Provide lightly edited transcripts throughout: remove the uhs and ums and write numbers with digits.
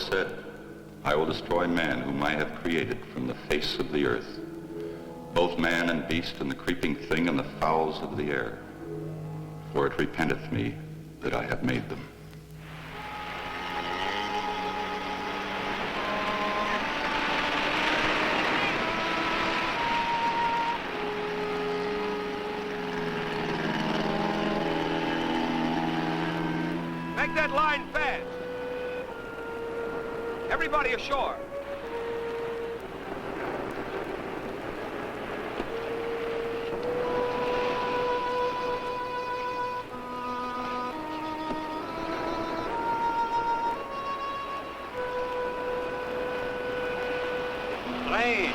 said, I will destroy man whom I have created from the face of the earth, both man and beast and the creeping thing and the fowls of the air. For it repenteth me that I have made them. Make that line fast. Everybody ashore. Strange.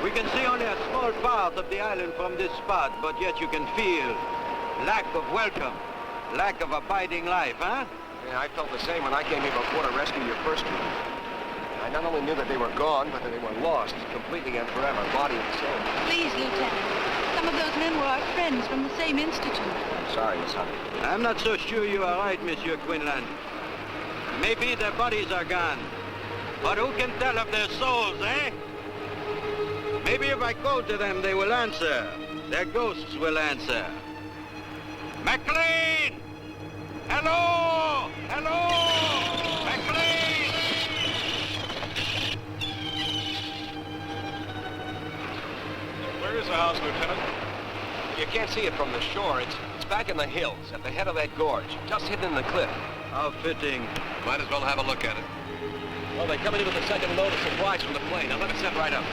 We can see only a small part of the island from this spot, but yet you can feel lack of welcome, lack of abiding life, huh? Yeah, I felt the same when I came here before to rescue your first group. I not only knew that they were gone, but that they were lost completely and forever, body and soul. Please, Lieutenant. Some of those men were our friends from the same institute. I'm sorry, Miss Hunter. I'm not so sure you are right, Monsieur Quinlan. Maybe their bodies are gone, but who can tell of their souls, eh? Maybe if I call to them, they will answer. Their ghosts will answer. McLean! Hello! Hello! McLean! Where is the house, Lieutenant? You can't see it from the shore. It's back in the hills, at the head of that gorge, just hidden in the cliff. How fitting. Might as well have a look at it. Well, they're coming in with the second load of supplies from the plane. Now let us set right up.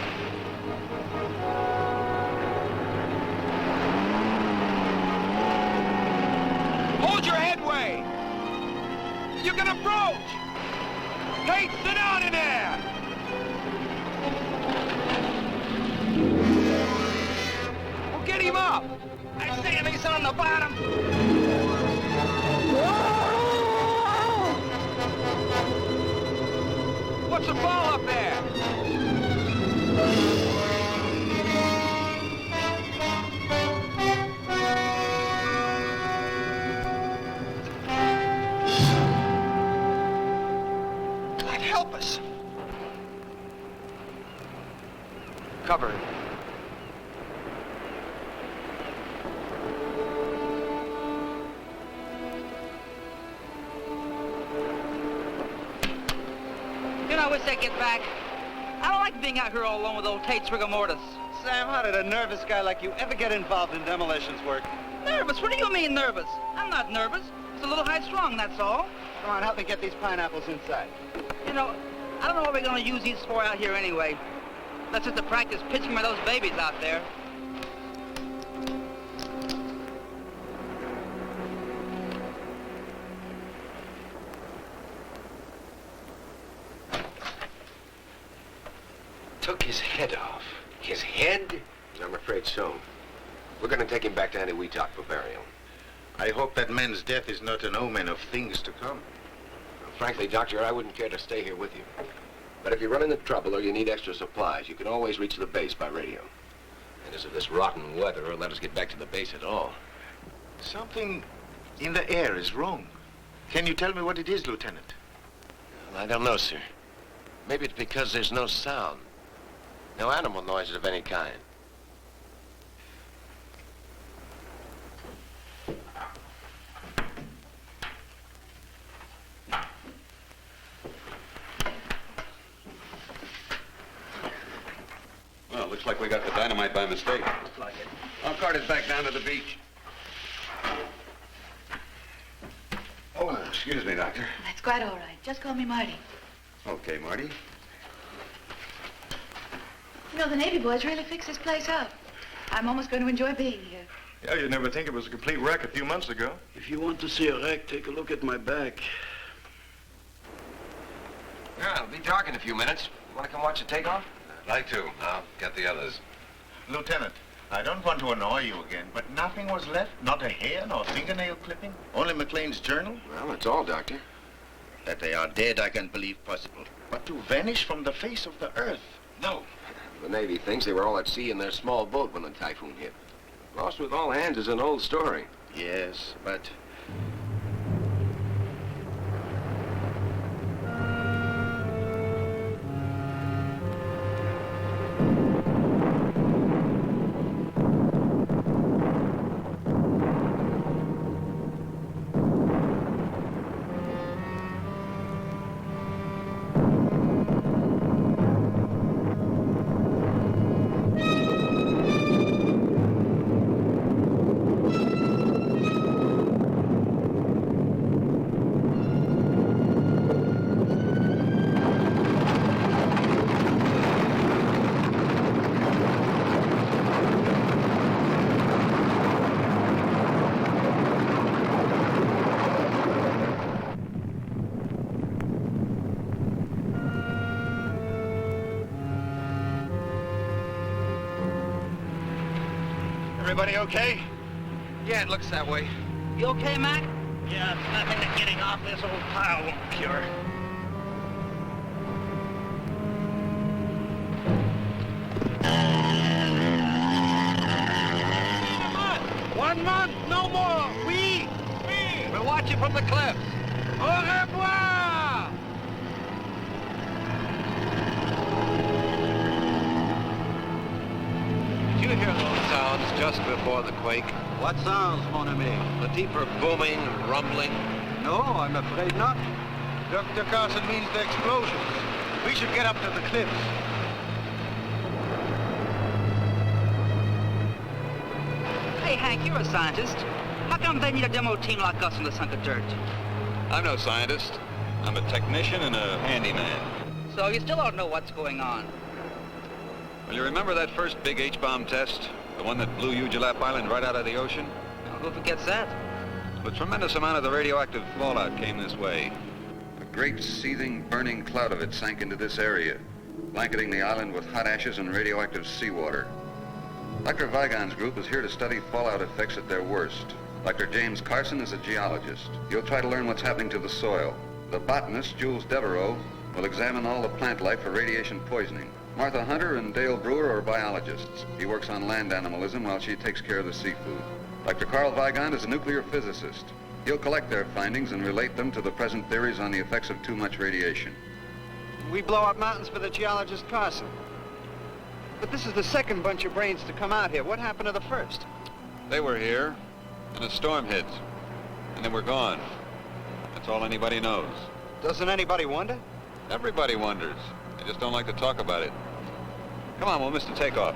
Hold your headway! You can approach! Hey, sit down in there! Well, get him up! I say if he's on the bottom! What's the ball up there? God help us. Cover. I wish I'd get back. I don't like being out here all alone with old Tate's rigor mortis. Sam, how did a nervous guy like you ever get involved in demolitions work? Nervous? What do you mean nervous? I'm not nervous. It's a little high-strung, that's all. Come on, help me get these pineapples inside. You know, I don't know what we're going to use these for out here anyway. That's just to practice pitching by those babies out there. Took his head off. His head? I'm afraid so. We're going to take him back to Eniwetok for burial. I hope that man's death is not an omen of things to come. Well, frankly, Doctor, I wouldn't care to stay here with you. But if you run into trouble or you need extra supplies, you can always reach the base by radio. And as of this rotten weather, or let us get back to the base at all. Something in the air is wrong. Can you tell me what it is, Lieutenant? Well, I don't know, sir. Maybe it's because there's no sound. No animal noises of any kind. Well, looks like we got the dynamite by mistake. Looks like it. I'll cart it back down to the beach. Oh, excuse me, Doctor. That's quite all right. Just call me Marty. Okay, Marty. You know, the Navy boys really fixed this place up. I'm almost going to enjoy being here. Yeah, you'd never think it was a complete wreck a few months ago. If you want to see a wreck, take a look at my back. Yeah, I'll be dark in a few minutes. You want to come watch the takeoff? I'd like to. I'll get the others. Lieutenant, I don't want to annoy you again, but nothing was left? Not a hair, nor fingernail clipping? Only McLean's journal? Well, that's all, Doctor. That they are dead, I can believe possible. But to vanish from the face of the earth? No. The Navy thinks they were all at sea in their small boat when the typhoon hit. Lost with all hands is an old story. Yes, but... Everybody okay? Yeah, it looks that way. You okay, Mac? Yeah, nothing that getting off this old pile won't cure. One month, no more. We'll watch you from the cliffs. Au revoir! Did you hear those sounds just before the quake? What sounds, mon ami? The deeper booming, rumbling. No, I'm afraid not. Dr. Carson means the explosions. We should get up to the cliffs. Hey, Hank, you're a scientist. How come they need a demo team like us in this hunk of dirt? I'm no scientist. I'm a technician and a handyman. So you still don't know what's going on. Well, you remember that first big H-bomb test? The one that blew Ujulap Island right out of the ocean? Who forgets that? A tremendous amount of the radioactive fallout came this way. A great seething, burning cloud of it sank into this area, blanketing the island with hot ashes and radioactive seawater. Dr. Weigand's group is here to study fallout effects at their worst. Dr. James Carson is a geologist. He'll try to learn what's happening to the soil. The botanist, Jules Deveroux, will examine all the plant life for radiation poisoning. Martha Hunter and Dale Brewer are biologists. He works on land animalism while she takes care of the seafood. Dr. Karl Weigand is a nuclear physicist. He'll collect their findings and relate them to the present theories on the effects of too much radiation. We blow up mountains for the geologist Carson. But this is the second bunch of brains to come out here. What happened to the first? They were here, and a storm hit, and they were gone. That's all anybody knows. Doesn't anybody wonder? Everybody wonders. They just don't like to talk about it. Come on, we'll miss the takeoff.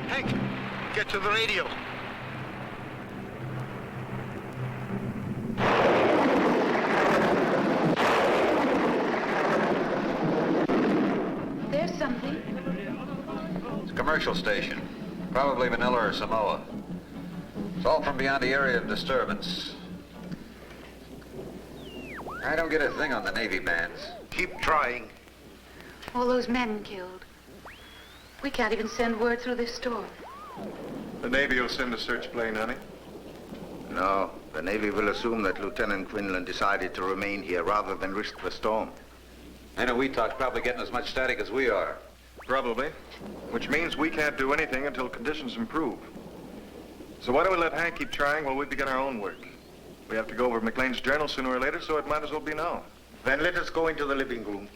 Hank, get to the radio. There's something. It's a commercial station. Probably Manila or Samoa. It's all from beyond the area of disturbance. I don't get a thing on the Navy bands. Keep trying. All those men killed. We can't even send word through this storm. The Navy will send a search plane, honey. No, the Navy will assume that Lieutenant Quinlan decided to remain here rather than risk the storm. I know Weetalk's probably getting as much static as we are. Probably. Which means we can't do anything until conditions improve. So why don't we let Hank keep trying while we begin our own work? We have to go over McLean's journal sooner or later, so it might as well be now. Then let us go into the living room.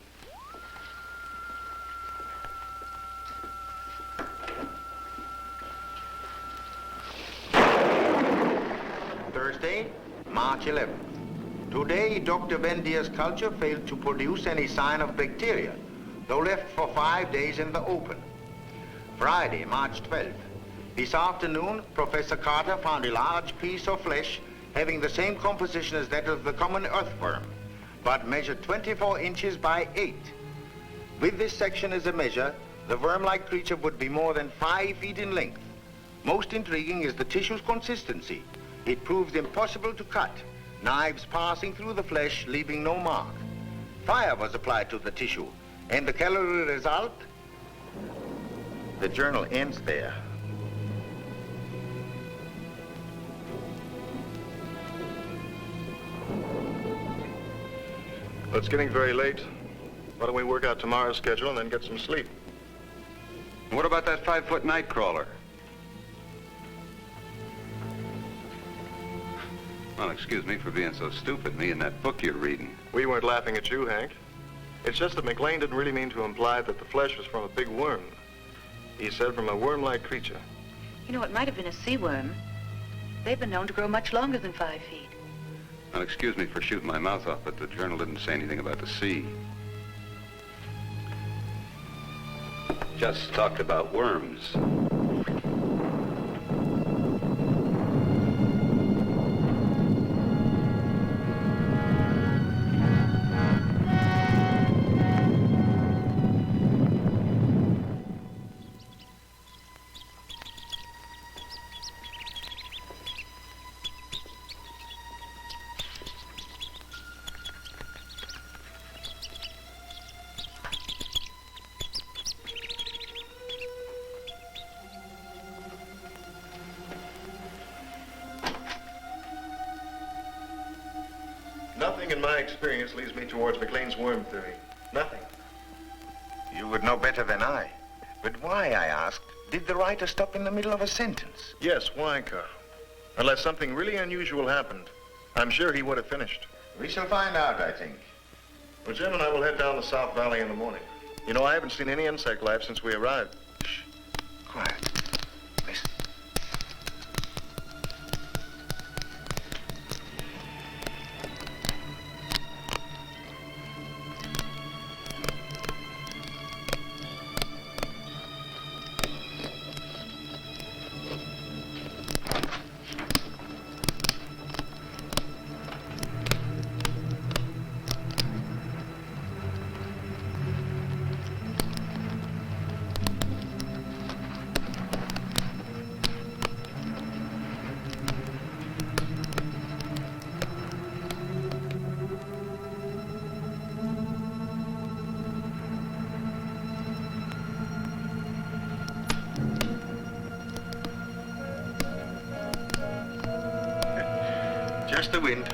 Thursday, March 11th. Today, Dr. Vendier's culture failed to produce any sign of bacteria, though left for 5 days in the open. Friday, March 12th. This afternoon, Professor Carter found a large piece of flesh having the same composition as that of the common earthworm, but measured 24 inches by 8. With this section as a measure, the worm-like creature would be more than 5 feet in length. Most intriguing is the tissue's consistency. It proves impossible to cut, knives passing through the flesh, leaving no mark. Fire was applied to the tissue, and the calorie result? The journal ends there. Well, it's getting very late. Why don't we work out tomorrow's schedule and then get some sleep? What about that 5-foot night crawler? Well, excuse me for being so stupid, me and that book you're reading. We weren't laughing at you, Hank. It's just that McLean didn't really mean to imply that the flesh was from a big worm. He said from a worm-like creature. You know, it might have been a sea worm. They've been known to grow much longer than 5 feet. Well, excuse me for shooting my mouth off, but the journal didn't say anything about the sea. Just talked about worms. Nothing in my experience leads me towards McLean's worm theory. Nothing. You would know better than I. But why, I asked, did the writer stop in the middle of a sentence? Yes, why, Karl? Unless something really unusual happened, I'm sure he would have finished. We shall find out, I think. Well, Jim and I will head down the South Valley in the morning. You know, I haven't seen any insect life since we arrived. Shh. Quiet. Listen. Just the wind.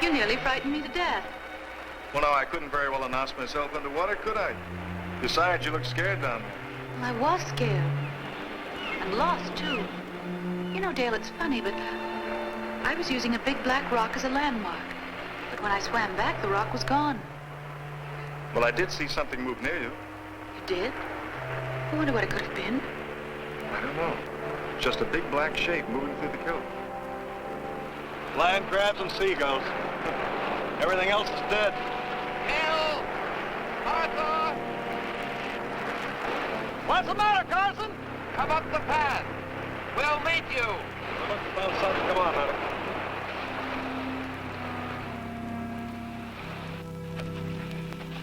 You nearly frightened me to death. Well, no, I couldn't very well announce myself underwater, could I? Besides, you look scared down there. Well, I was scared. And lost, too. You know, Dale, it's funny, but I was using a big black rock as a landmark. But when I swam back, the rock was gone. Well, I did see something move near you. You did? I wonder what it could have been. I don't know. Just a big black shape moving through the kilt. Land crabs and seagulls. Everything else is dead. Bill! Martha! What's the matter, Carson? Come up the path. We'll meet you. I must have found something. Come on, Hunter.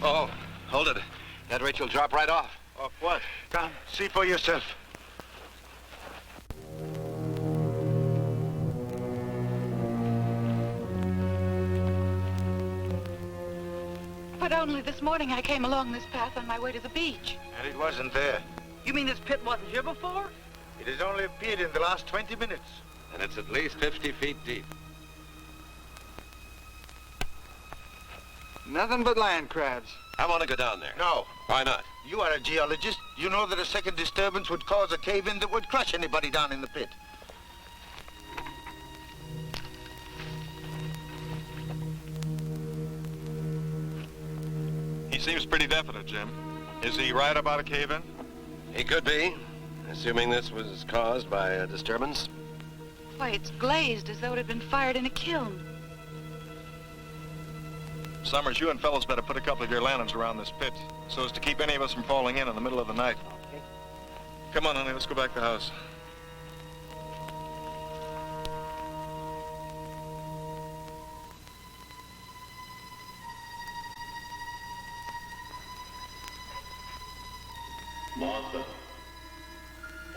Oh, hold it. That rate will drop right off. Off what? Come, see for yourself. But only this morning I came along this path on my way to the beach. And it wasn't there. You mean this pit wasn't here before? It has only appeared in the last 20 minutes. And it's at least 50 feet deep. Nothing but land crabs. I want to go down there. No. Why not? You are a geologist. You know that a second disturbance would cause a cave-in that would crush anybody down in the pit. He seems pretty definite, Jim. Is he right about a cave-in? He could be, assuming this was caused by a disturbance. Why, it's glazed as though it had been fired in a kiln. Sommers, you and fellows better put a couple of your lanterns around this pit so as to keep any of us from falling in the middle of the night. Come on, honey, let's go back to the house. Martha,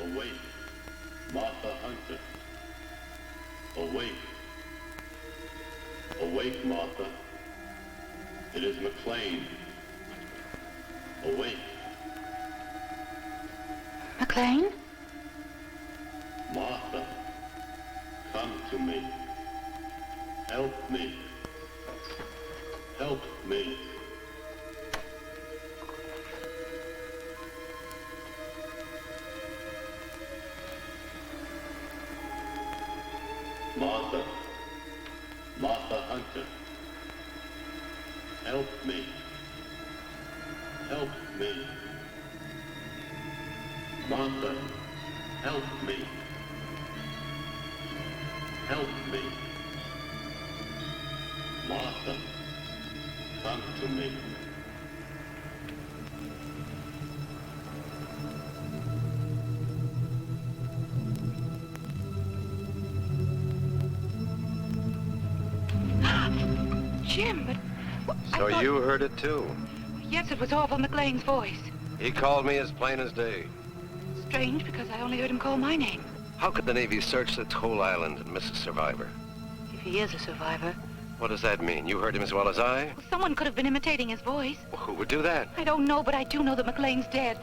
awake. Martha Hunter, awake. Awake, Martha. It is McLean. Awake. McLean? Martha, come to me. Help me. Help me. Martha, Martha Hunter, help me, help me. Martha, help me, help me. Martha, come to me. Jim, but... I So thought... you heard it too? Yes, it was Orville McLean's voice. He called me as plain as day. Strange, because I only heard him call my name. How could the Navy search this whole island and miss a survivor? If he is a survivor. What does that mean? You heard him as well as I? Well, someone could have been imitating his voice. Well, who would do that? I don't know, but I do know that McLean's dead.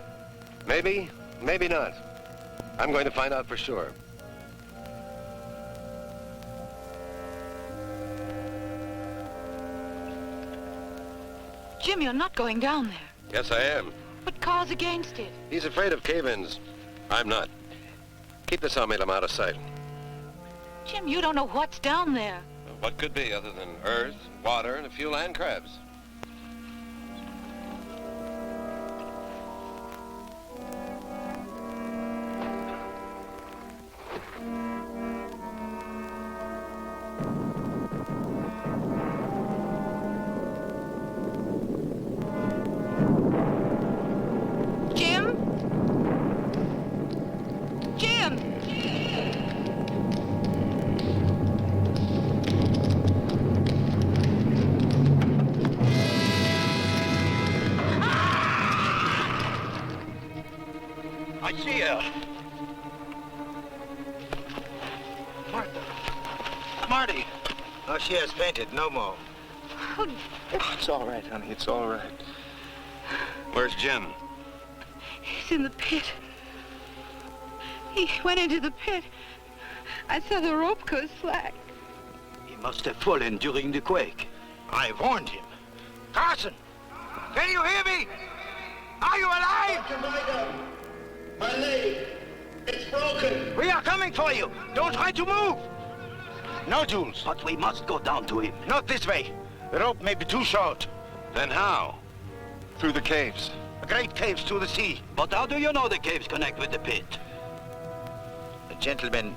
Maybe, maybe not. I'm going to find out for sure. Jim, you're not going down there. Yes, I am. But Carl's against it. He's afraid of cave-ins. I'm not. Keep the sawmill out of sight. Jim, you don't know what's down there. What could be other than earth, water, and a few land crabs? Jim? Jim! I see her. Marty. Oh, she has fainted. No more. Oh, It's all right, honey. It's all right. Where's Jim? he's in the pit. He went into the pit. I saw the rope go slack. He must have fallen during the quake. I warned him. Carson! Can you hear me? Are you alive? My leg, it's broken. We are coming for you. Don't try to move. No, Jules. But we must go down to him. Not this way. The rope may be too short. Then how? Through the caves. Great caves to the sea. But how do you know the caves connect with the pit? Gentlemen,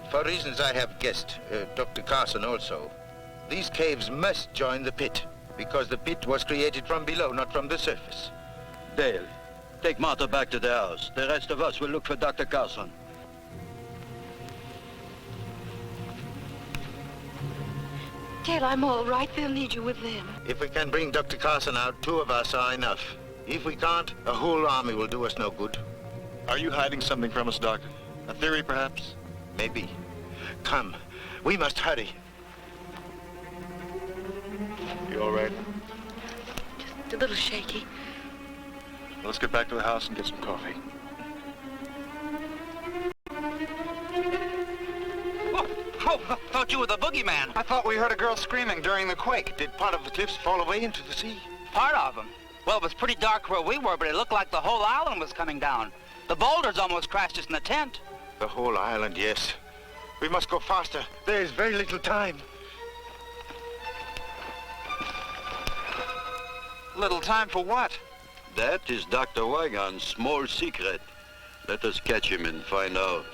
for reasons I have guessed, Dr. Carson also, These caves must join the pit, because the pit was created from below, not from the surface. Dale, take Martha back to the house. The rest of us will look for Dr. Carson. Dale, I'm all right. They'll need you with them. If we can bring Dr. Carson out, 2 of us are enough. If we can't, a whole army will do us no good. Are you hiding something from us, Doctor? A theory, perhaps? Maybe. Come, we must hurry. You all right? Just a little shaky. Let's get back to the house and get some coffee. Oh, thought you were the boogeyman. I thought we heard a girl screaming during the quake. Did part of the cliffs fall away into the sea? Part of them. Well, it was pretty dark where we were, but it looked like the whole island was coming down. The boulders almost crashed us in the tent. The whole island, yes. We must go faster. There is very little time. Little time for what? That is Dr. Weigand's small secret. Let us catch him and find out.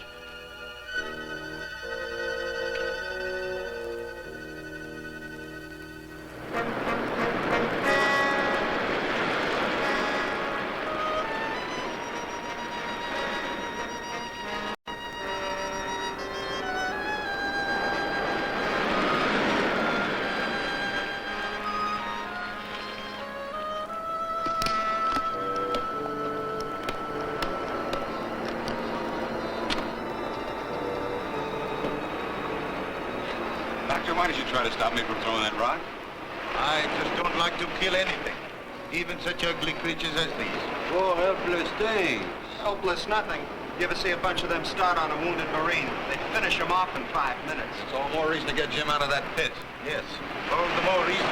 Why did you try to stop me from throwing that rock? I just don't like to kill anything, even such ugly creatures as these. Poor helpless things. Helpless nothing. You ever see a bunch of them start on a wounded Marine? They finish him off in 5 minutes. It's all more reason to get Jim out of that pit. Yes, all the more reason.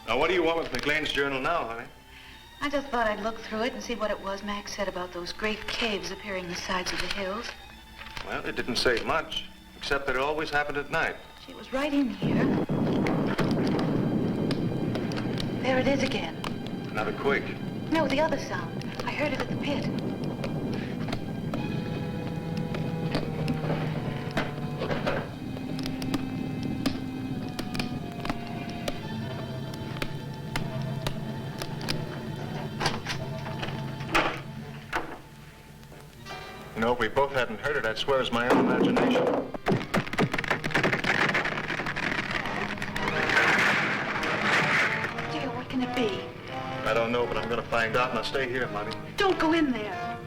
Now, what do you want with McLean's journal now, honey? I just thought I'd look through it and see what it was Max said about those great caves appearing in the sides of the hills. Well, it didn't say much, except that it always happened at night. She was right in here. There it is again. Another quake. No, the other sound. I heard it at the pit. You know, if we both hadn't heard it, I'd swear it's my own imagination. Dear, what can it be? I don't know, but I'm gonna find out, and I'll stay here, Monty. Don't go in there.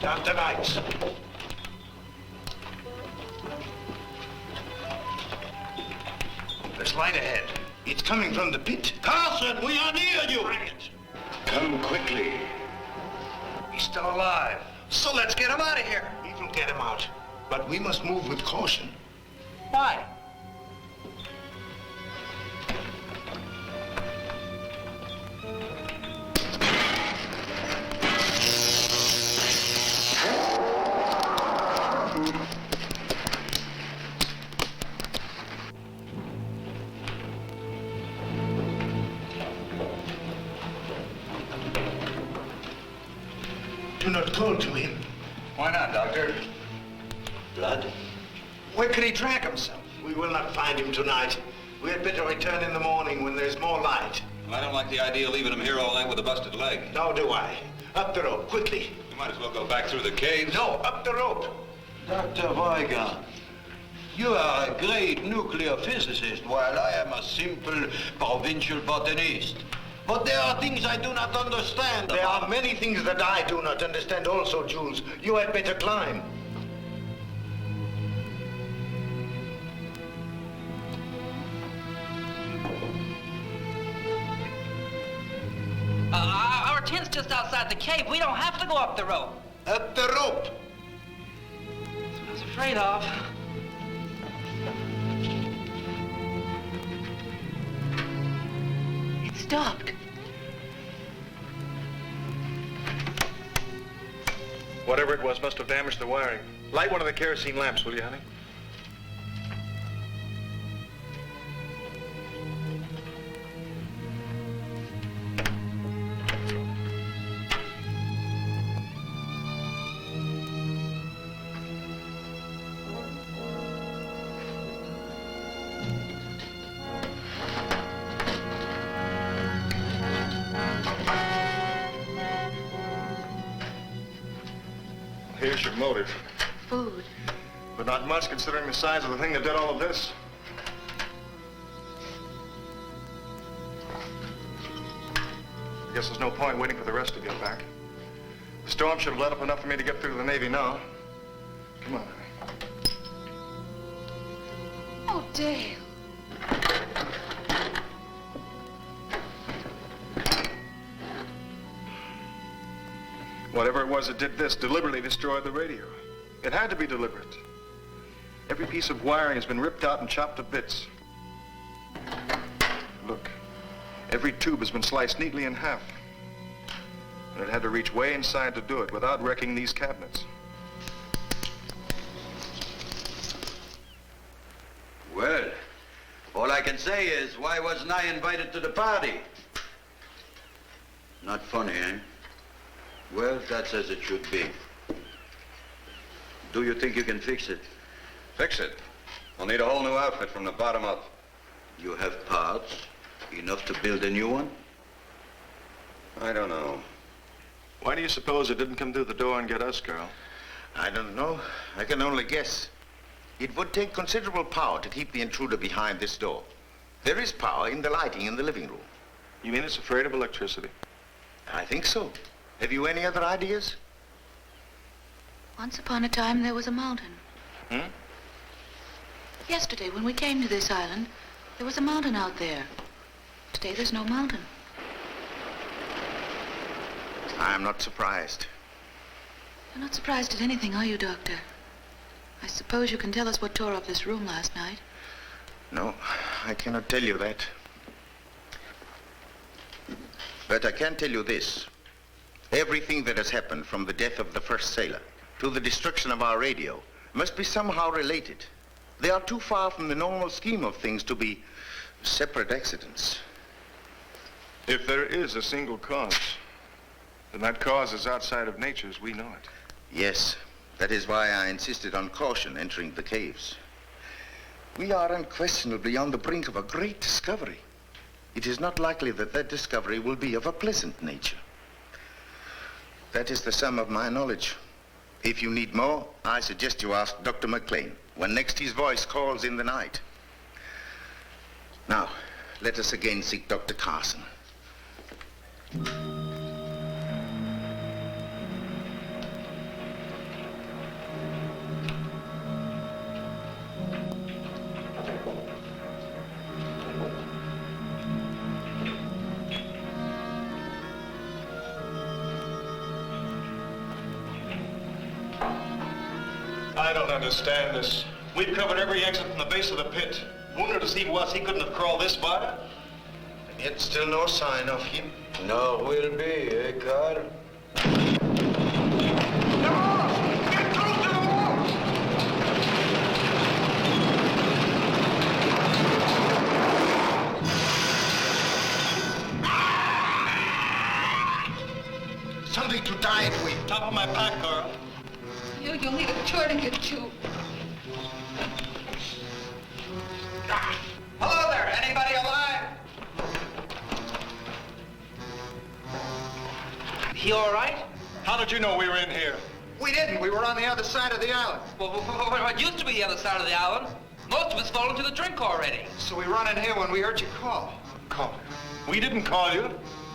Down the lights. There's light ahead. It's coming from the pit. Carson, we are near you! Come quickly. He's still alive. So let's get him out of here. We will get him out. But we must move with caution. Why? Do not call to him. Why not, Doctor? Blood? Where can he track himself? We will not find him tonight. We had better return in the morning when there's more light. Well, I don't like the idea of leaving him here all night with a busted leg. Nor do I. Up the rope, quickly. You might as well go back through the caves. No, up the rope. Dr. Weigand, you are a great nuclear physicist, while I am a simple provincial botanist. But there are things I do not understand. There are many things that I do not understand also, Jules. You had better climb. Our tent's just outside the cave. We don't have to go up the rope. Up the rope. That's what I was afraid of. It stopped. Whatever it was must have damaged the wiring. Light one of the kerosene lamps, will you, honey? Here's your motive. Food. But not much considering the size of the thing that did all of this. I guess there's no point waiting for the rest to get back. The storm should have let up enough for me to get through to the Navy now. Come on, honey. Oh, Dale. Whatever it was that did this deliberately destroyed the radio. It had to be deliberate. Every piece of wiring has been ripped out and chopped to bits. Look, every tube has been sliced neatly in half. And it had to reach way inside to do it without wrecking these cabinets. Well, all I can say is, why wasn't I invited to the party? Not funny, eh? Well, that's as it should be. Do you think you can fix it? Fix it. We'll need a whole new outfit from the bottom up. You have parts, enough to build a new one? I don't know. Why do you suppose it didn't come through the door and get us, Karl? I don't know. I can only guess. It would take considerable power to keep the intruder behind this door. There is power in the lighting in the living room. You mean it's afraid of electricity? I think so. Have you any other ideas? Once upon a time, there was a mountain. Hmm? Yesterday, when we came to this island, there was a mountain out there. Today, there's no mountain. I'm not surprised. You're not surprised at anything, are you, Doctor? I suppose you can tell us what tore up this room last night. No, I cannot tell you that. But I can tell you this. Everything that has happened from the death of the first sailor to the destruction of our radio must be somehow related. They are too far from the normal scheme of things to be separate accidents. If there is a single cause, then that cause is outside of nature as we know it. Yes, that is why I insisted on caution entering the caves. We are unquestionably on the brink of a great discovery. It is not likely that that discovery will be of a pleasant nature. That is the sum of my knowledge. If you need more, I suggest you ask Dr. McLean when next his voice calls in the night. Now, let us again seek Dr. Carson. I don't understand this. We've covered every exit from the base of the pit. Wounded as he was, he couldn't have crawled this far. And yet still no sign of him. No, will be, eh, Karl? Something to tie it with. Top of my pack, Karl. You'll need a tourniquet, too. Hello there, anybody alive? He all right? How did you know we were in here? We didn't. We were on the other side of the island. Well, it used to be the other side of the island. Most of us fall into the drink already. So we run in here when we heard you call. Call. We didn't call you.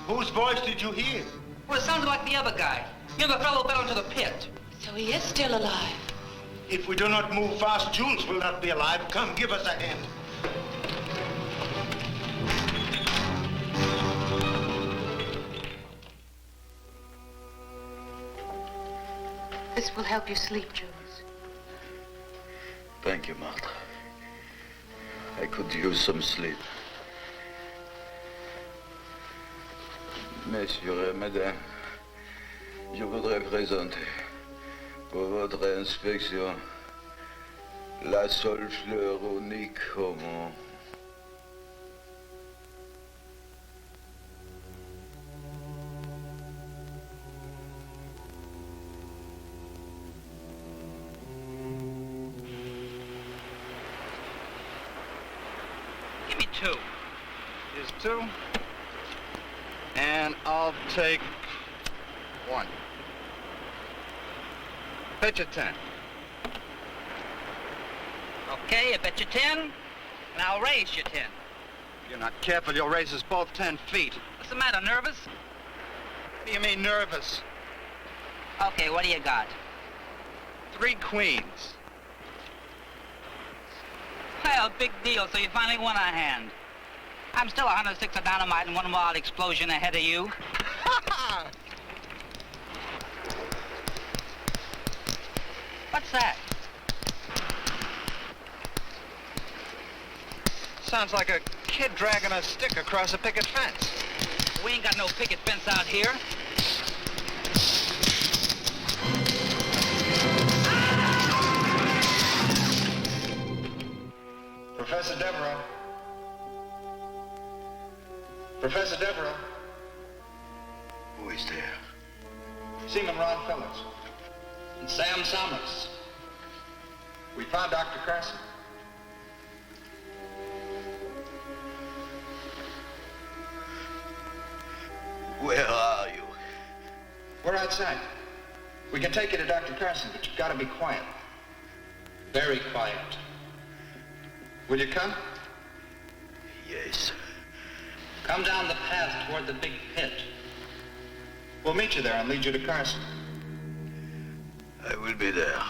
Whose voice did you hear? Well, it sounded like the other guy. You know, the fellow who fell into the pit. So he is still alive. If we do not move fast, Jules will not be alive. Come, give us a hand. This will help you sleep, Jules. Thank you, Martha. I could use some sleep. Messieurs et mesdames, je voudrais présenter pour votre inspection la seule fleur unique au monde. Give me 2. Here's 2. And I'll take 1. Bet you 10. Okay, I bet you 10, and I'll raise you 10. If you're not careful, you'll raise us both 10 feet. What's the matter, nervous? What do you mean, nervous? Okay, what do you got? 3 queens. Well, big deal, so you finally won a hand. I'm still 106 of dynamite and 1 wild explosion ahead of you. What's that? Sounds like a kid dragging a stick across a picket fence. We ain't got no picket fence out here. Professor Deveroux. Professor Deveroux. Who is there? Seaman Ron Phillips. And Sam Sommers. We found Dr. Carson. Where are you? We're outside. We can take you to Dr. Carson, but you've got to be quiet. Very quiet. Will you come? Yes. Come down the path toward the big pit. We'll meet you there and lead you to Carson. I will be there.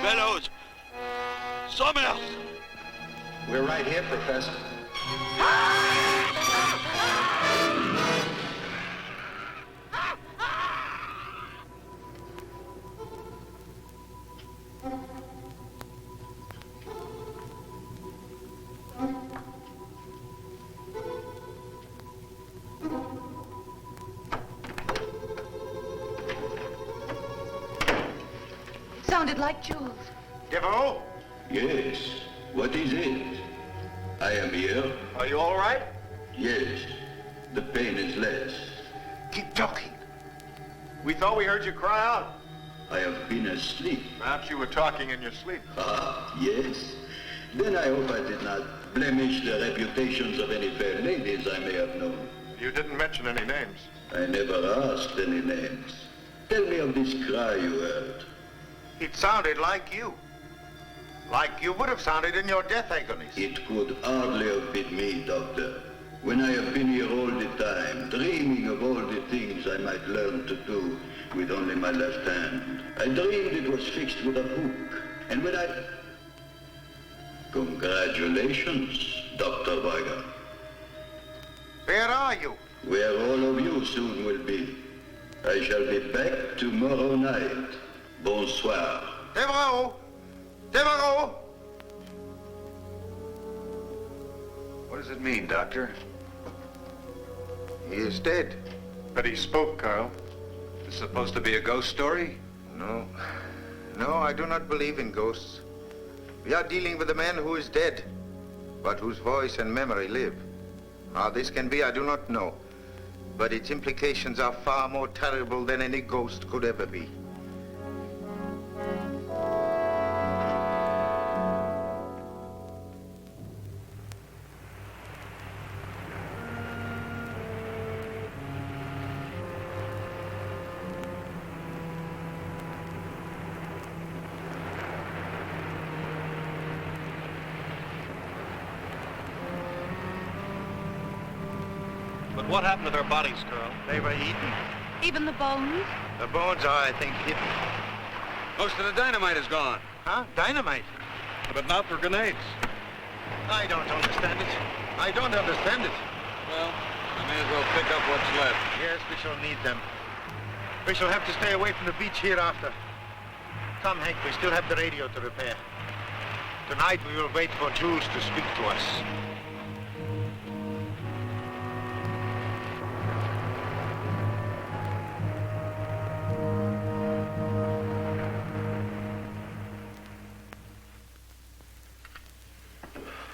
Fellows! Sommers! We're right here, Professor. Sounded like Jules. Deveroux? Yes. What is it? I am here. Are you all right? Yes. The pain is less. Keep talking. We thought we heard you cry out. I have been asleep. Perhaps you were talking in your sleep. Ah, yes. Then I hope I did not blemish the reputations of any fair ladies I may have known. You didn't mention any names. I never asked any names. Tell me of this cry you heard. It sounded like you. Like you would have sounded in your death agonies. It could hardly have been me, Doctor. When I have been here all the time, dreaming of all the things I might learn to do with only my left hand. I dreamed it was fixed with a hook. And when I... Congratulations, Dr. Weigand. Where are you? Where all of you soon will be. I shall be back tomorrow night. Bonsoir. Deveroux! Deveroux! What does it mean, Doctor? He is dead. But he spoke, Karl. Is this supposed to be a ghost story? No. No, I do not believe in ghosts. We are dealing with a man who is dead, but whose voice and memory live. How this can be, I do not know. But its implications are far more terrible than any ghost could ever be. But what happened to their bodies, Karl? They were eaten. Even the bones? The bones are, I think, hidden. Most of the dynamite is gone. Huh? Dynamite? But not for grenades. I don't understand it. I don't understand it. Well, we may as well pick up what's left. Yes, we shall need them. We shall have to stay away from the beach hereafter. Come, Hank, we still have the radio to repair. Tonight we will wait for Jules to speak to us.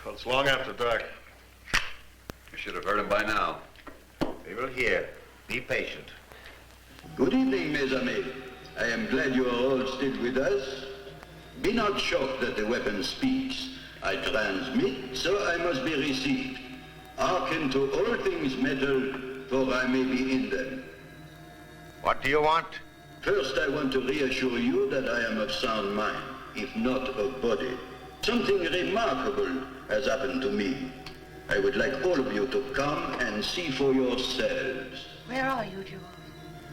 Well, it's long after dark. You should have heard him by now. We will hear. Be patient. Good evening, mes amis. I am glad you are all still with us. Be not shocked that the weapon speaks. I transmit, so I must be received. Hearken to all things metal, for I may be in them. What do you want? First, I want to reassure you that I am of sound mind, if not of body. Something remarkable has happened to me. I would like all of you to come and see for yourselves. Where are you, Jules?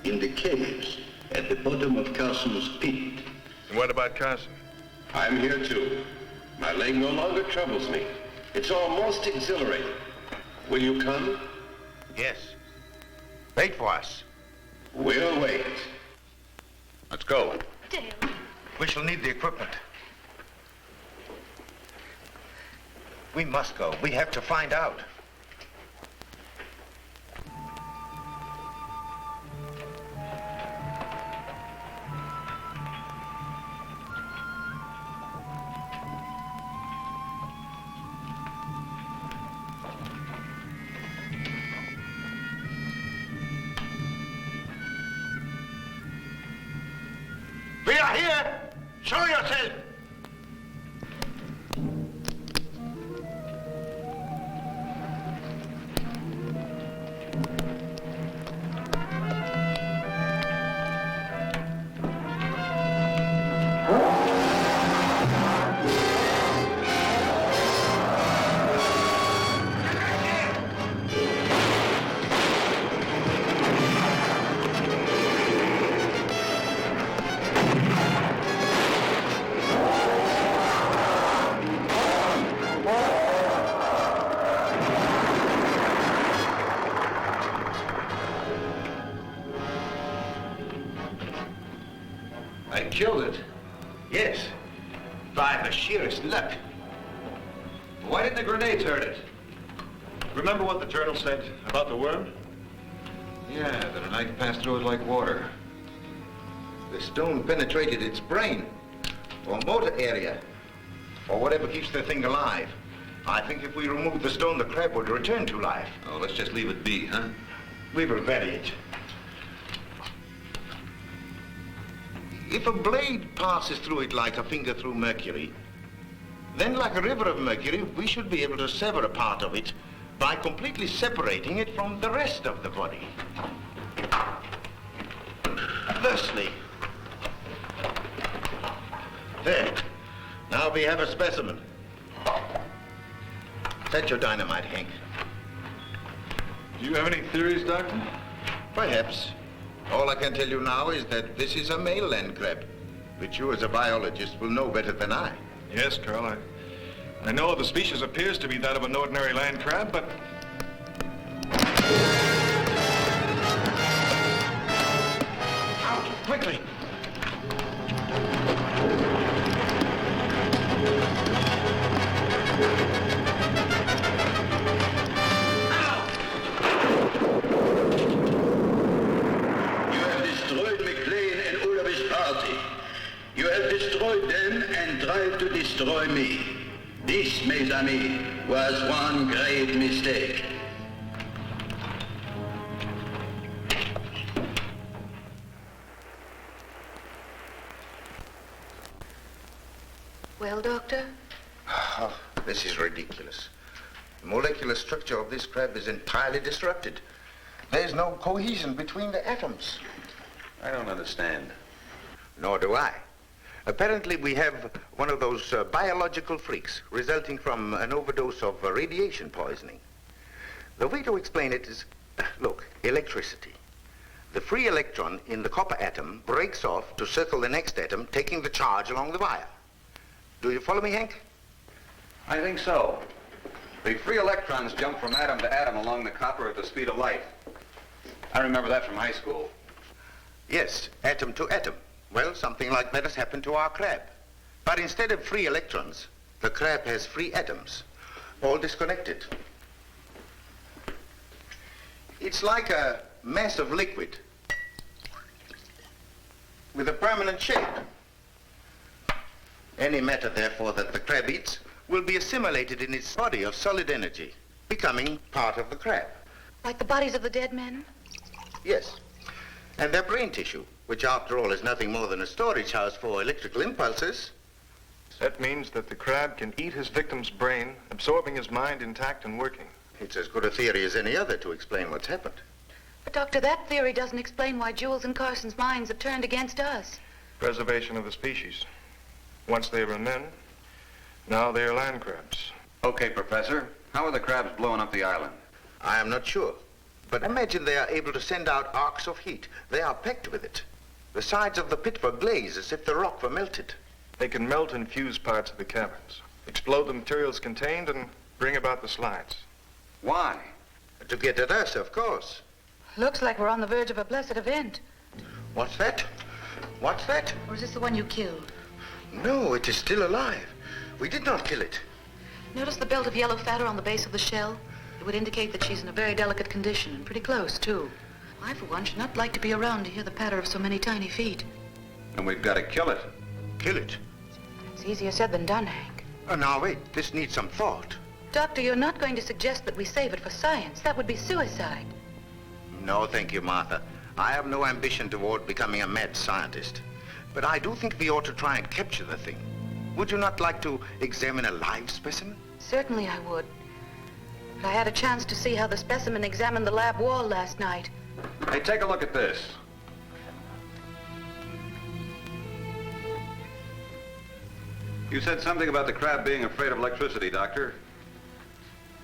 In the caves, at the bottom of Carson's pit. And what about Carson? I'm here too. My leg no longer troubles me. It's almost exhilarating. Will you come? Yes. Wait for us. We'll wait. Let's go. Dale. We shall need the equipment. We must go. We have to find out. We are here! Show yourself! Killed it? Yes. By the sheerest luck. Why didn't the grenades hurt it? Remember what the journal said about the worm? Yeah, that a knife passed through it like water. The stone penetrated its brain, or motor area, or whatever keeps the thing alive. I think if we remove the stone, the crab would return to life. Oh, let's just leave it be, huh? We will bury it. If a blade passes through it like a finger through mercury, then like a river of mercury, we should be able to sever a part of it by completely separating it from the rest of the body. Thusly. There. Now we have a specimen. Set your dynamite, Hank. Do you have any theories, Doctor? Perhaps. All I can tell you now is that this is a male land crab, which you as a biologist will know better than I. Yes, Karl. I know the species appears to be that of an ordinary land crab, but... Out, quickly! You have destroyed them and tried to destroy me. This, mes amis, was one great mistake. Well, Doctor? Oh, this is ridiculous. The molecular structure of this crab is entirely disrupted. There's no cohesion between the atoms. I don't understand. Nor do I. Apparently, we have one of those biological freaks resulting from an overdose of radiation poisoning. The way to explain it is Look, electricity. The free electron in the copper atom breaks off to circle the next atom, taking the charge along the wire. Do you follow me, Hank? I think so. The free electrons jump from atom to atom along the copper at the speed of light. I remember that from high school. Yes, atom to atom. Well, something like that has happened to our crab. But instead of free electrons, the crab has free atoms, all disconnected. It's like a mass of liquid with a permanent shape. Any matter, therefore, that the crab eats will be assimilated in its body of solid energy, becoming part of the crab. Like the bodies of the dead men? Yes. And their brain tissue, which after all is nothing more than a storage house for electrical impulses. That means that the crab can eat his victim's brain, absorbing his mind intact and working. It's as good a theory as any other to explain what's happened. But, Doctor, that theory doesn't explain why Jules and Carson's minds have turned against us. Preservation of the species. Once they were men, now they are land crabs. Okay, Professor. How are the crabs blowing up the island? I am not sure. But imagine they are able to send out arcs of heat. They are packed with it. The sides of the pit were glazed as if the rock were melted. They can melt and fuse parts of the caverns, explode the materials contained, and bring about the slides. Why? To get at us, of course. Looks like we're on the verge of a blessed event. What's that? What's that? Or is this the one you killed? No, it is still alive. We did not kill it. Notice the belt of yellow fat on the base of the shell? It would indicate that she's in a very delicate condition, and pretty close, too. I, for one, should not like to be around to hear the patter of so many tiny feet. And we've got to kill it. Kill it? It's easier said than done, Hank. Now, wait. This needs some thought. Doctor, you're not going to suggest that we save it for science. That would be suicide. No, thank you, Martha. I have no ambition toward becoming a mad scientist. But I do think we ought to try and capture the thing. Would you not like to examine a live specimen? Certainly I would. But I had a chance to see how the specimen examined the lab wall last night. Hey, take a look at this. You said something about the crab being afraid of electricity, Doctor.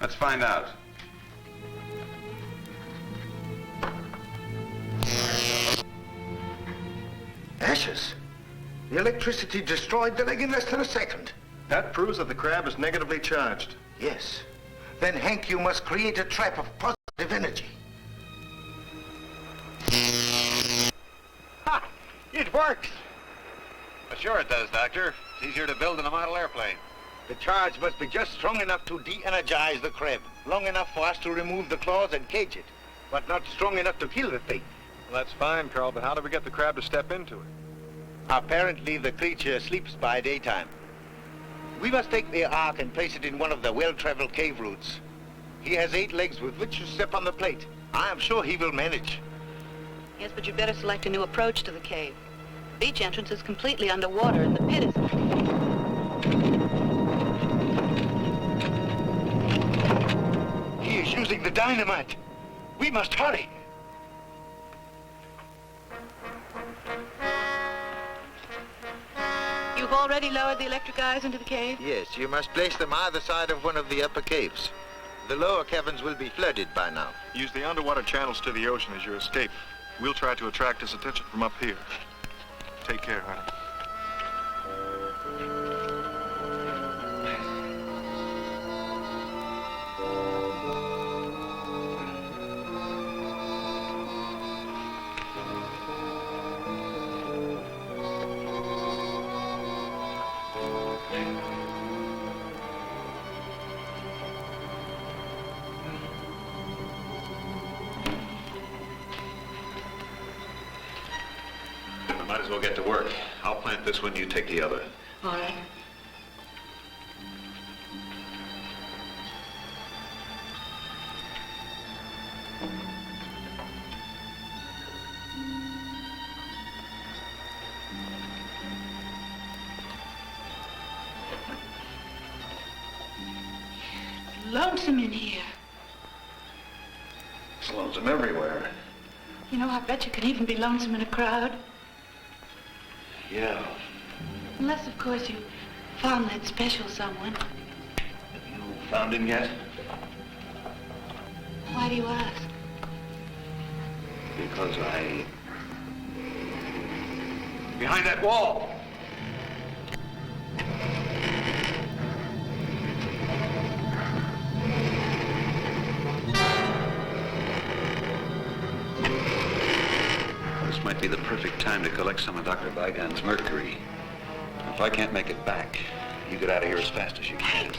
Let's find out. Ashes. The electricity destroyed the leg in less than a second. That proves that the crab is negatively charged. Yes. Then, Hank, you must create a trap of positive energy. Ha! It works! Well, sure it does, Doctor. It's easier to build than a model airplane. The charge must be just strong enough to de-energize the crab. Long enough for us to remove the claws and cage it. But not strong enough to kill the thing. Well, that's fine, Karl, but how do we get the crab to step into it? Apparently, the creature sleeps by daytime. We must take the ark and place it in one of the well-traveled cave routes. He has 8 legs with which to step on the plate. I am sure he will manage. Yes, but you'd better select a new approach to the cave. The beach entrance is completely underwater, and the pit is... He is using the dynamite. We must hurry. You've already lowered the electric eyes into the cave? Yes, you must place them either side of one of the upper caves. The lower caverns will be flooded by now. Use the underwater channels to the ocean as your escape. We'll try to attract his attention from up here. Take care, honey. Might as well get to work. I'll plant this one, you take the other. All right. It's lonesome in here. It's lonesome everywhere. You know, I bet you can even be lonesome in a crowd. Yeah. Unless, of course, you found that special someone. Have you found him yet? Why do you ask? because behind that wall. This might be the perfect time to collect some of Dr. Weigand's mercury. If I can't make it back, you get out of here as fast as you can.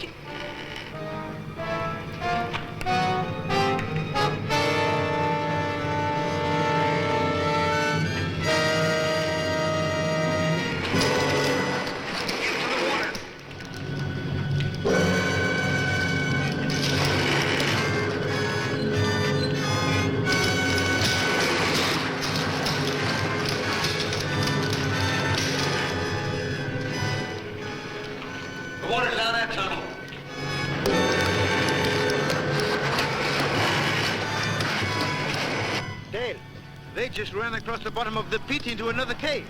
Just ran across the bottom of the pit into another cave.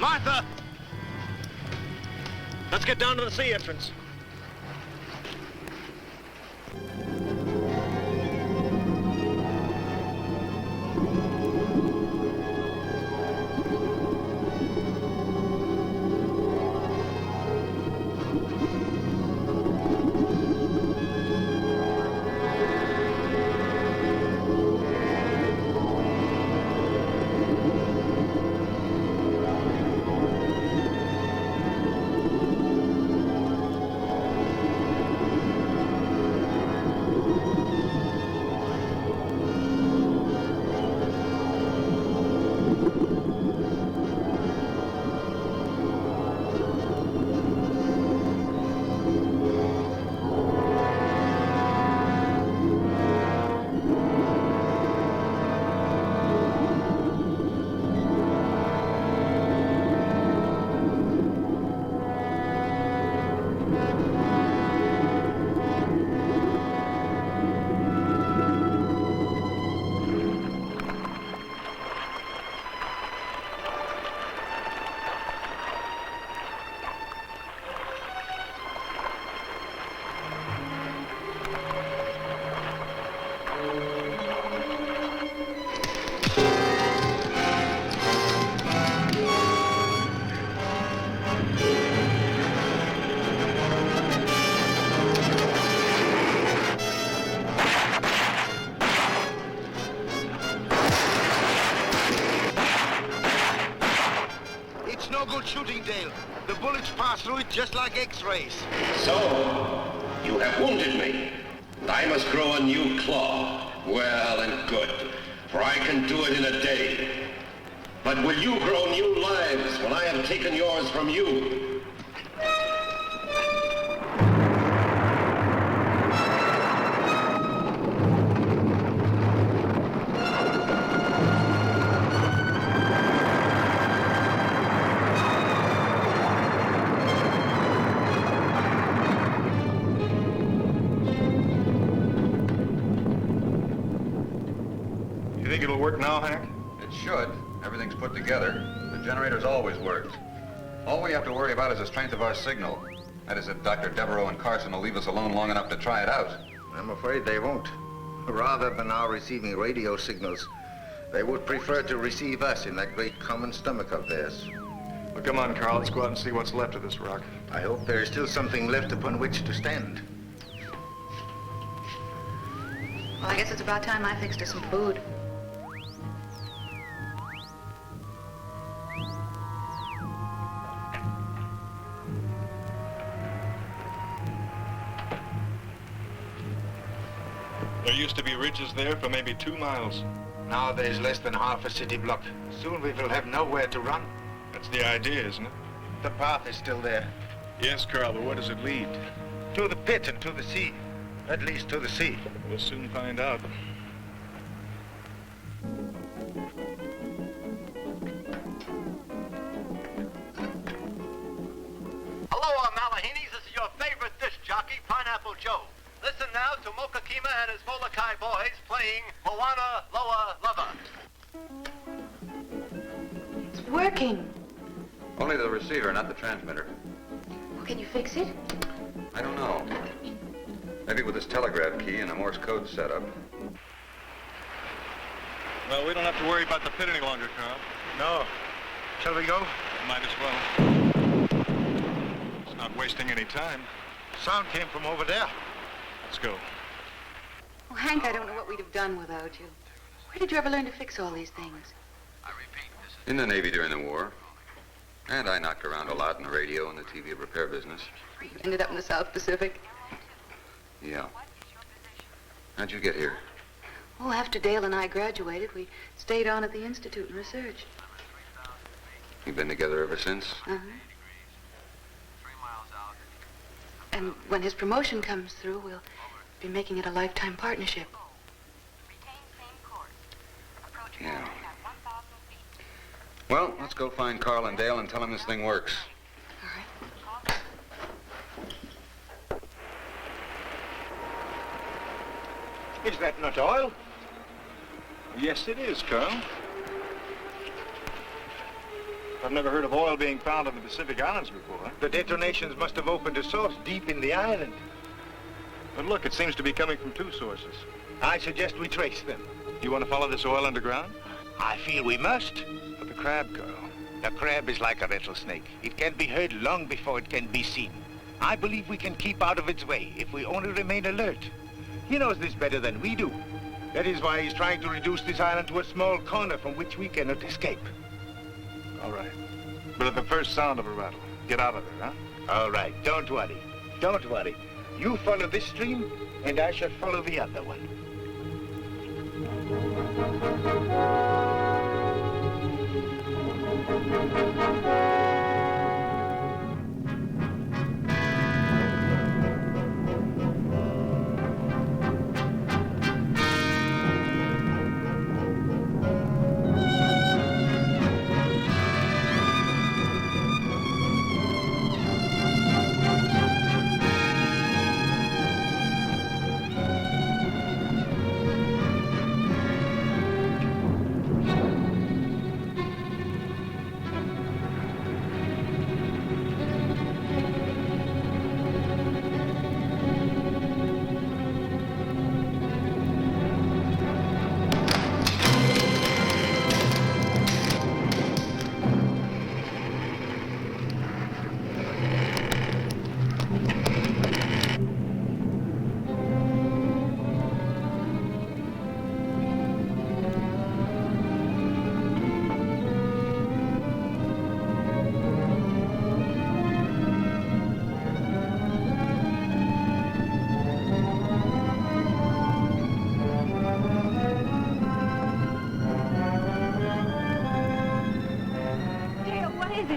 Martha! Let's get down to the sea entrance. Through it just like X-rays. So, you have wounded me. I must grow a new claw. Well and good, for I can do it in a day. But will you grow new lives when I have taken yours from you? Work now, Hank? It should. Everything's put together. The generator's always worked. All we have to worry about is the strength of our signal. That is, if Dr. Deveroux and Carson will leave us alone long enough to try it out. I'm afraid they won't. Rather than our receiving radio signals, they would prefer to receive us in that great common stomach of theirs. Well, come on, Karl. Let's go out and see what's left of this rock. I hope there is still something left upon which to stand. Well, I guess it's about time I fixed us some food. There used to be ridges there for maybe 2 miles. Now there's less than half a city block. Soon we will have nowhere to run. That's the idea, isn't it? The path is still there. Yes, Karl, but where does it lead? To the pit and to the sea. At least to the sea. We'll soon find out. Hello, Malahinis. This is your favorite disc jockey, Pineapple Joe. Listen now to Mokakima and his Molokai boys playing Moana Loa Lava. It's working. Only the receiver, not the transmitter. Well, can you fix it? I don't know. Maybe with this telegraph key and a Morse code setup. Well, we don't have to worry about the pit any longer, Carl. No. Shall we go? Might as well. It's not wasting any time. Sound came from over there. Let's go. Oh, Hank, I don't know what we'd have done without you. Where did you ever learn to fix all these things? In the Navy during the war. And I knocked around a lot in the radio and the TV repair business. Ended up in the South Pacific. Yeah. How'd you get here? Oh, after Dale and I graduated, we stayed on at the Institute and researched. You've been together ever since? Uh-huh. And when his promotion comes through, we'll be making it a lifetime partnership. Yeah. Well, let's go find Karl and Dale and tell them this thing works. Is that not oil? Yes, it is, Carl. I've never heard of oil being found on the Pacific Islands before. The detonations must have opened a source deep in the island. But look, it seems to be coming from two sources. I suggest we trace them. You want to follow this oil underground? I feel we must. But the crab, Carl. The crab is like a rattlesnake. It can be heard long before it can be seen. I believe we can keep out of its way if we only remain alert. He knows this better than we do. That is why he's trying to reduce this island to a small corner from which we cannot escape. All right. But at the first sound of a rattle, get out of there, huh? All right, don't worry. Don't worry. You follow this stream, and I shall follow the other one.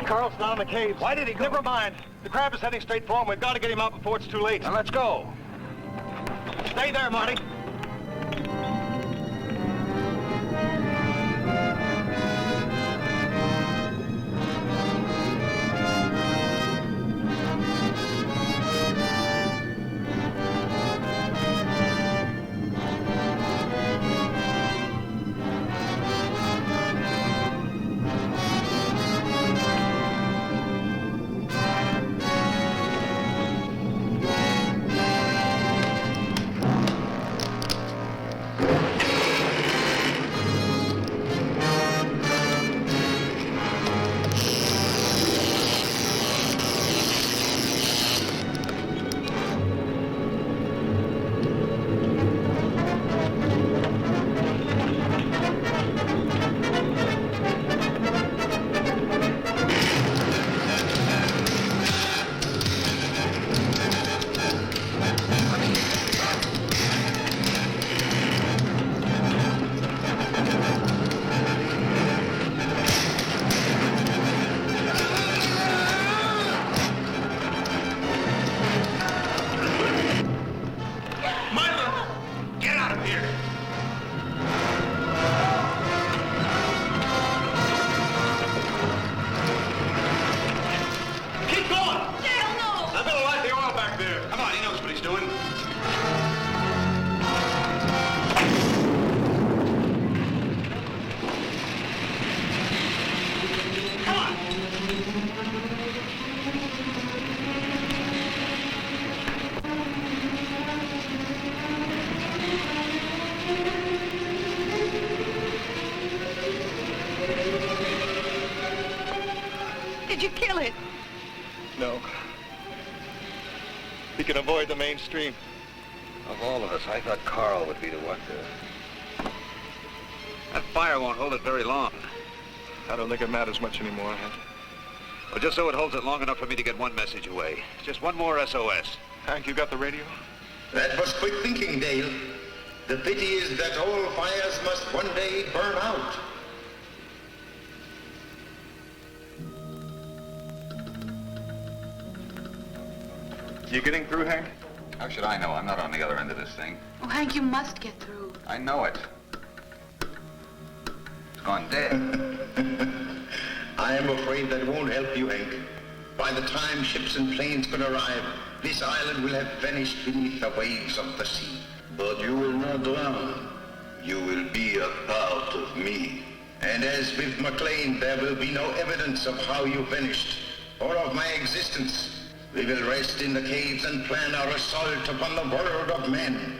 Carl's down in the caves. Why did he go? Never mind. The crab is heading straight for him. We've got to get him out before it's too late. Now let's go. Stay there, Marty. Did you kill it? No. He can avoid the mainstream. Of all of us, I thought Karl would be the one to... That fire won't hold it very long. I don't think it matters much anymore, Hank. Well, just so it holds it long enough for me to get one message away. Just one more SOS. Hank, you got the radio? That was quick thinking, Dale. The pity is that all fires must one day burn out. You getting through, Hank? How should I know? I'm not on the other end of this thing. Oh, Hank, you must get through. I know it. It's gone dead. I am afraid that won't help you, Hank. By the time ships and planes can arrive, this island will have vanished beneath the waves of the sea. But you will not drown. You will be a part of me. And as with McLean, there will be no evidence of how you vanished, or of my existence. We will rest in the caves and plan our assault upon the world of men.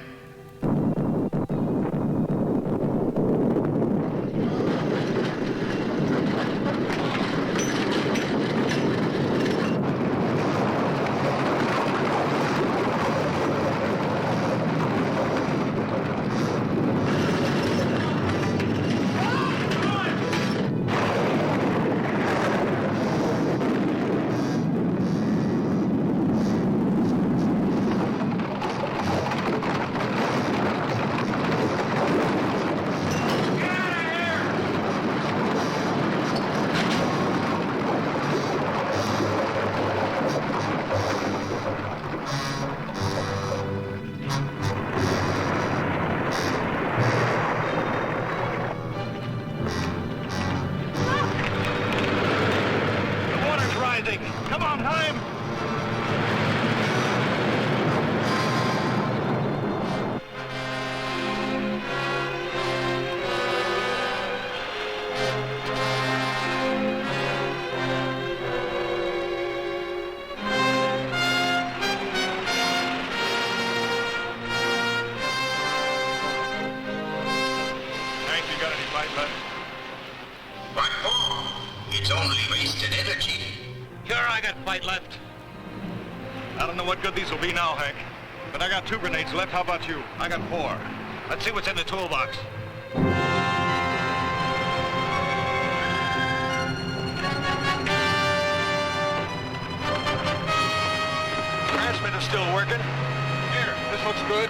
It's only wasted energy. Sure, I got fight left. I don't know what good these will be now, Hank. But I got 2 grenades left. How about you? I got 4. Let's see what's in the toolbox. Transmitter's still working. Here, this looks good.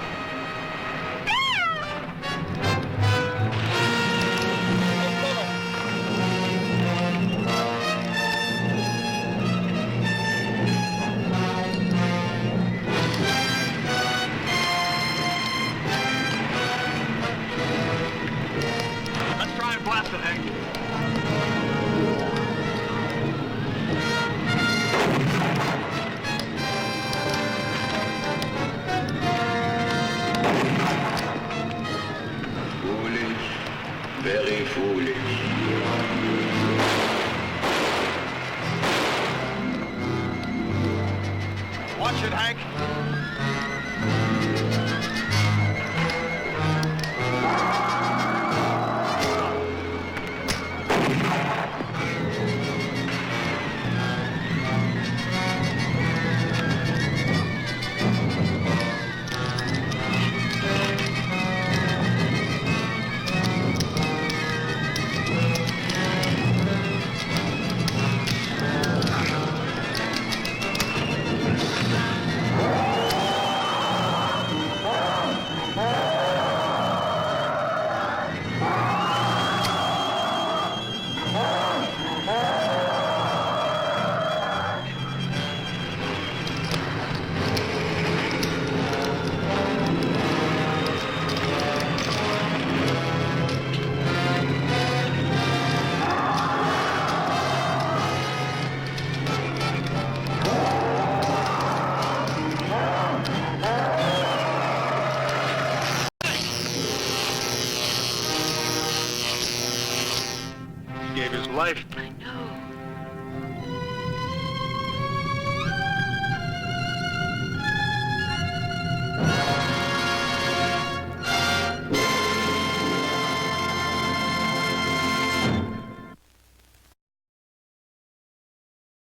Very foolish. Watch it, Hank. I know.